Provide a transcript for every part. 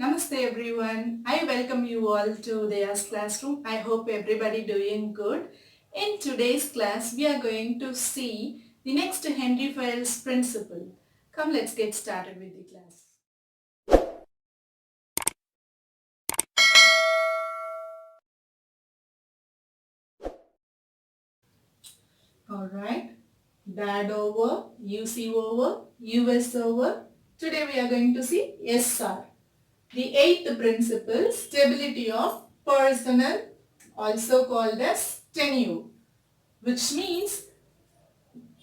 Namaste everyone. I welcome you all to UDAYA'S classroom. I hope everybody doing good. In today's class, we are going to see the next Henry FAYOL'S principle. Come, let's get started with the class. Alright, DAD over, UC over, US over. Today we are going to see SR. The eighth principle, stability of personnel, also called as tenure, which means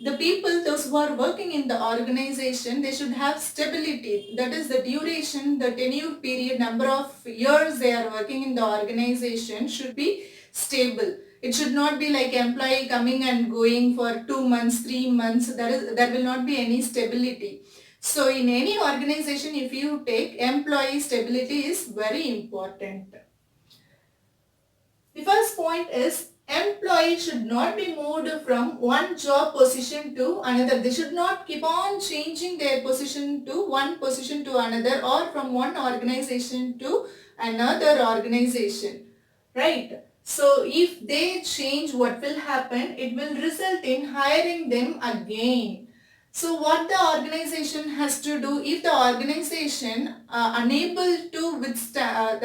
the people, those who are working in the organization, they should have stability. That is the duration, the tenure period, number of years they are working in the organization should be stable. It should not be like employee coming and going for 2 months, 3 months. There will not be any stability. So in any organization, if you take, employee stability is very important. The first point is employee should not be moved from one job position to another. They should not keep on changing their position to one position to another, or from one organization to another organization. Right? So if they change, what will happen? It will result in hiring them again. So what the organization has to do, if the organization unable to withstand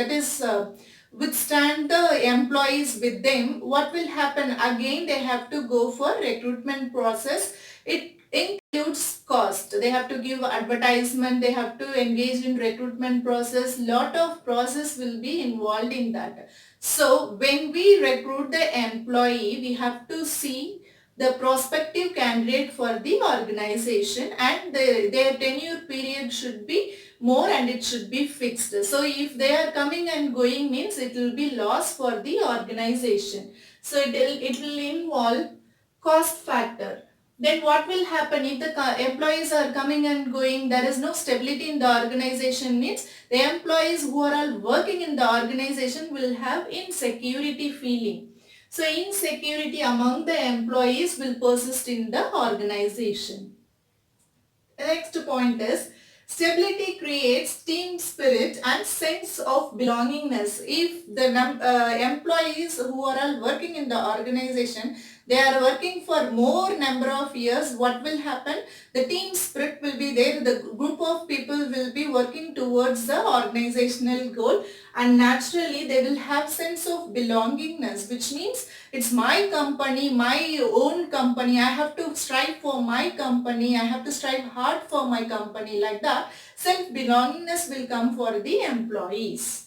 the employees with them, what will happen? Again, they have to go for recruitment process. It includes cost. They have to give advertisement, they have to engage in recruitment process. Lot of process will be involved in that. So when we recruit the employee, we have to see the prospective candidate for the organization, and their tenure period should be more and it should be fixed. So if they are coming and going, means it will be loss for the organization. So it will involve cost factor. Then what will happen if the employees are coming and going, there is no stability in the organization, means the employees who are all working in the organization will have insecurity feeling. So insecurity among the employees will persist in the organization. The next point is stability creates team spirit and sense of belongingness. If the employees who are all working in the organization, they are working for more number of years, what will happen? The team spirit will be there. The group of people will be working towards the organizational goal, and naturally they will have sense of belongingness, which means it's my company, my own company. I have to strive for my company. I have to strive hard for my company. Like that, self-belongingness will come for the employees.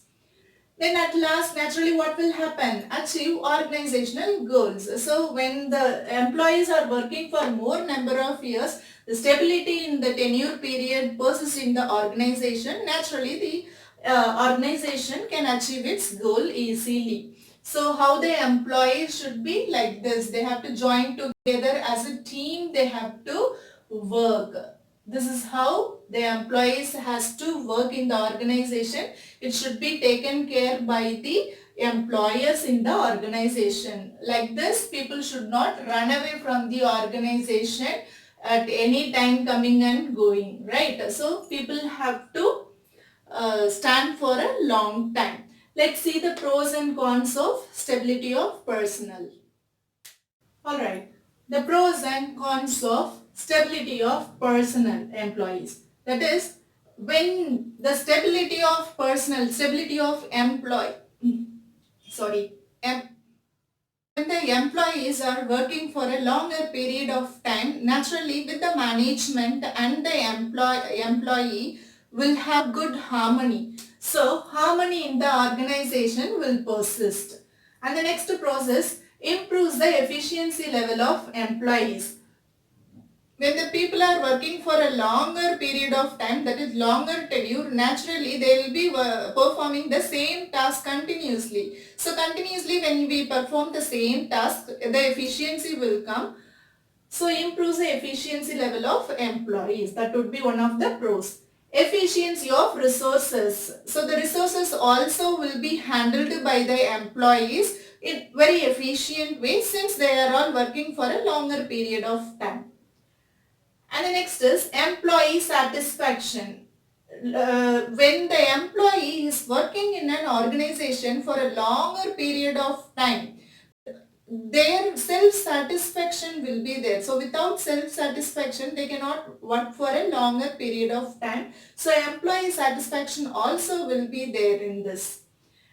Then at last, naturally, what will happen? Achieve organizational goals. So when the employees are working for more number of years, the stability in the tenure period persists in the organization. Naturally, the organization can achieve its goal easily. So how the employees should be like this. They have to join together as a team. They have to work. This is how the employees has to work in the organization. It should be taken care by the employers in the organization. Like this, people should not run away from the organization at any time, coming and going, right? So people have to stand for a long time. Let's see the pros and cons of stability of personnel. Alright, the pros and cons of stability of personnel employees. That is, when the stability of personnel, stability of sorry, when the employees are working for a longer period of time, naturally with the management and the employee will have good harmony. So harmony in the organization will persist. And the next process improves the efficiency level of employees. When the people are working for a longer period of time, that is longer tenure, naturally they will be performing the same task continuously. So continuously when we perform the same task, the efficiency will come. So improves the efficiency level of employees. That would be one of the pros. Efficiency of resources. So the resources also will be handled by the employees in very efficient way, since they are all working for a longer period of time. And the next is employee satisfaction. when the employee is working in an organization for a longer period of time, their self-satisfaction will be there. So without self-satisfaction, they cannot work for a longer period of time. So employee satisfaction also will be there in this.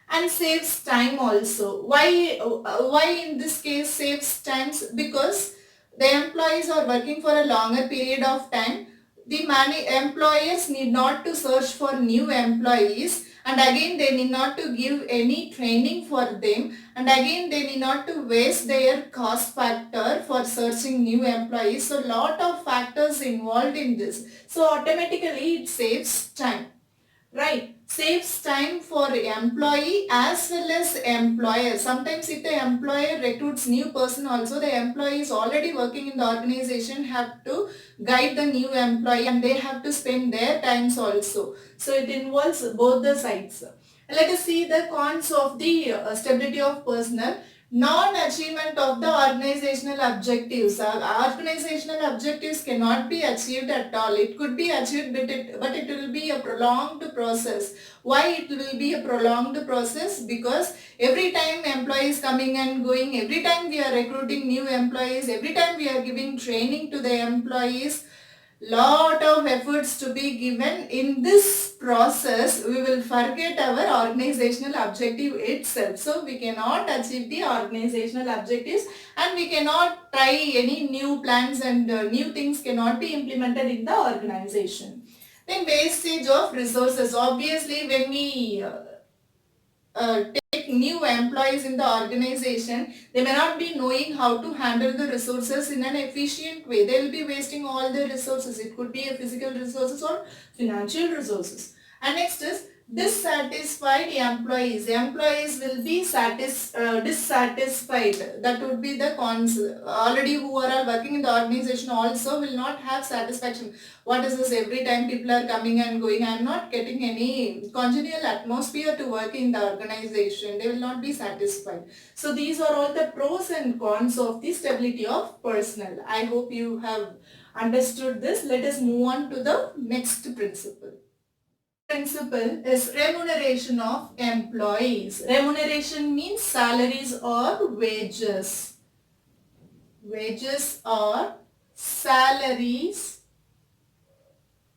And saves time also. Why in this case saves times? Because the employees are working for a longer period of time. The many employers need not to search for new employees, and again they need not to give any training for them, and again they need not to waste their cost factor for searching new employees. So lot of factors involved in this. So automatically it saves time. Right, saves time for employee as well as employer. Sometimes if the employer recruits new person also, the employee is already working in the organization have to guide the new employee, and they have to spend their times also. So it involves both the sides. Let us see the cons of the stability of personnel. Non-achievement of the organizational objectives. Organizational objectives cannot be achieved at all. It could be achieved, but it will be a prolonged process. Why it will be a prolonged process? Because every time employees coming and going, every time we are recruiting new employees, every time we are giving training to the employees, lot of efforts to be given. In this process, we will forget our organizational objective itself. So we cannot achieve the organizational objectives, and we cannot try any new plans, and new things cannot be implemented in the organization. Then wastage of resources. Obviously, when we take new employees in the organization, they may not be knowing how to handle the resources in an efficient way. They will be wasting all the resources. It could be a physical resources or financial resources. And next is dissatisfied employees. Employees will be dissatisfied. That would be the cons. Already who are all working in the organization also will not have satisfaction. What is this? Every time people are coming and going, I am not getting any congenial atmosphere to work in the organization. They will not be satisfied. So these are all the pros and cons of the stability of personnel. I hope you have understood this. Let us move on to the next principle. Principle is remuneration of employees. Remuneration means salaries or wages. Wages or salaries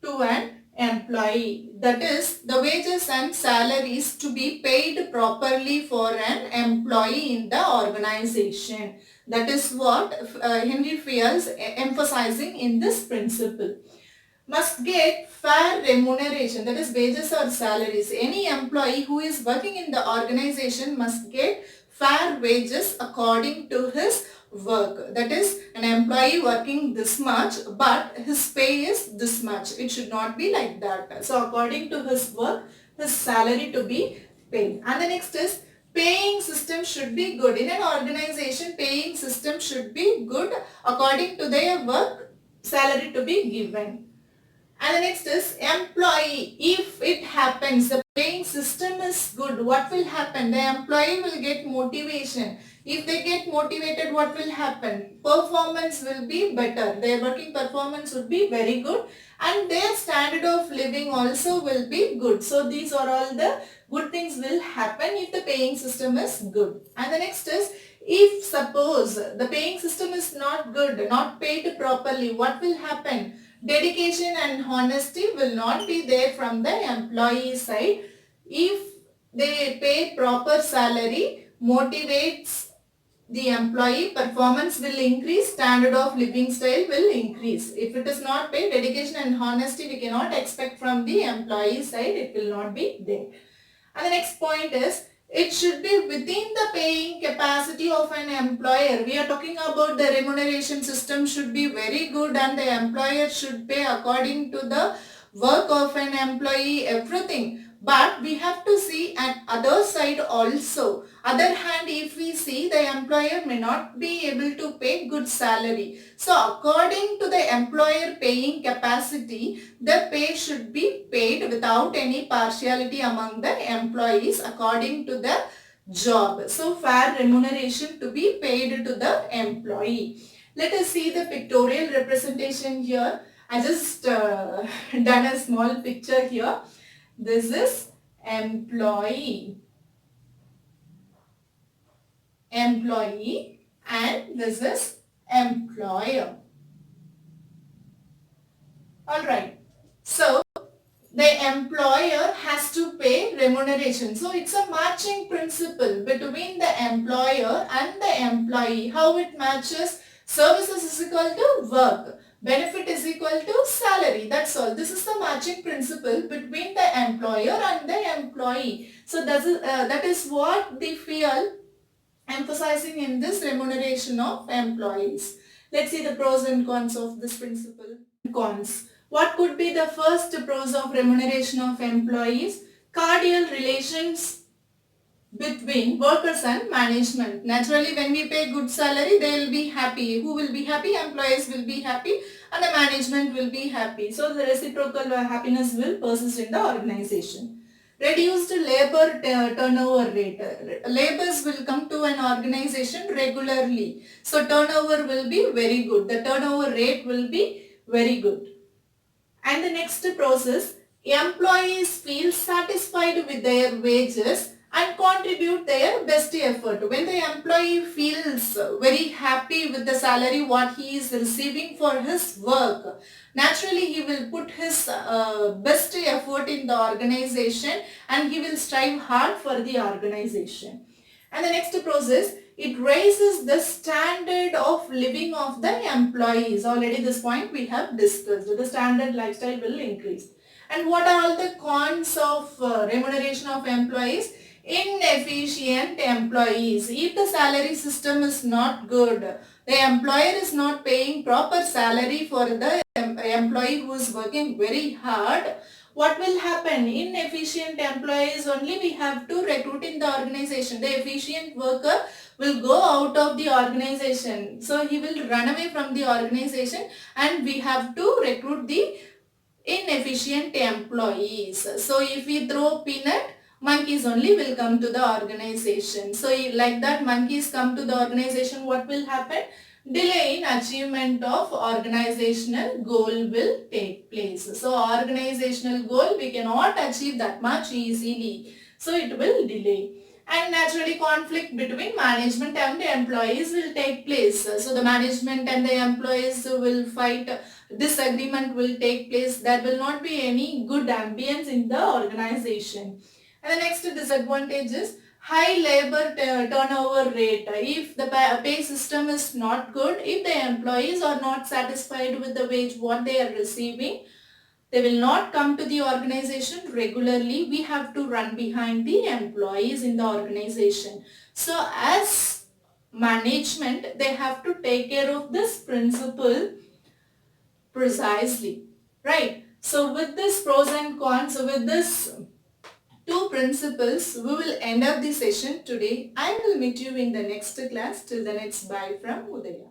to an employee. That is, the wages and salaries to be paid properly for an employee in the organization. That is what Henry Fayol'S emphasizing in this principle. Must get fair remuneration, that is wages or salaries. Any employee who is working in the organization must get fair wages according to his work. That is, an employee working this much, but his pay is this much. It should not be like that. So according to his work, his salary to be paid. And the next is paying system should be good. In an organization, paying system should be good according to their work, salary to be given. And the next is employee. If it happens, the paying system is good, what will happen? The employee will get motivation. If they get motivated, what will happen? Performance will be better. Their working performance would be very good, and their standard of living also will be good. So these are all the good things will happen if the paying system is good. And the next is, if suppose the paying system is not good, not paid properly, what will happen? Dedication and honesty will not be there from the employee side. If they pay proper salary, motivates the employee, performance will increase, standard of living style will increase. If it is not paid, dedication and honesty we cannot expect from the employee side, it will not be there. And the next point is, it should be within the paying capacity of an employer. We are talking about the remuneration system should be very good, and the employer should pay according to the work of an employee, everything. But we have to see at other side also. Other hand, if we see, the employer may not be able to pay good salary. So according to the employer paying capacity, the pay should be paid without any partiality among the employees according to the job. So fair remuneration to be paid to the employee. Let us see the pictorial representation here. I just done a small picture here. This is employee, employee, and this is employer. Alright. So the employer has to pay remuneration. So it's a matching principle between the employer and the employee. How it matches? Services is equal to work. Benefit is equal to salary. That's all. This is the matching principle between the employer and the employee. So that is what the FAYOL emphasizing in this remuneration of employees. Let's see the pros and cons of this principle. Cons. What could be the first pros of remuneration of employees? Cordial relations between workers and management. Naturally, when we pay good salary, they will be happy. Who will be happy? Employees will be happy and the management will be happy. So, the reciprocal happiness will persist in the organization. Reduced labor turnover rate. Labors will come to an organization regularly. So, turnover will be very good. The turnover rate will be very good. And the next process, employees feel satisfied with their wages and contribute their best effort. When the employee feels very happy with the salary what he is receiving for his work, naturally he will put his best effort in the organization and he will strive hard for the organization. And the next process, it raises the standard of living of the employees. Already this point we have discussed. The standard lifestyle will increase. And what are all the cons of remuneration of employees? Inefficient employees. If the salary system is not good, the employer is not paying proper salary for the employee who is working very hard, what will happen? Inefficient employees only we have to recruit in the organization. The efficient worker will go out of the organization. So he will run away from the organization and we have to recruit the inefficient employees. So if we throw peanut, monkeys only will come to the organization. So like that monkeys come to the organization, what will happen? Delay in achievement of organizational goal will take place. So organizational goal we cannot achieve that much easily. So it will delay. And naturally conflict between management and the employees will take place. So the management and the employees will fight. Disagreement will take place. There will not be any good ambience in the organization. And the next disadvantage is high labor turnover rate. If the pay system is not good, if the employees are not satisfied with the wage what they are receiving, they will not come to the organization regularly. We have to run behind the employees in the organization. So as management, they have to take care of this principle precisely. Right? So with this pros and cons, with this two principles, we will end up the session today. I will meet you in the next class. Till then, it's bye from Udaya.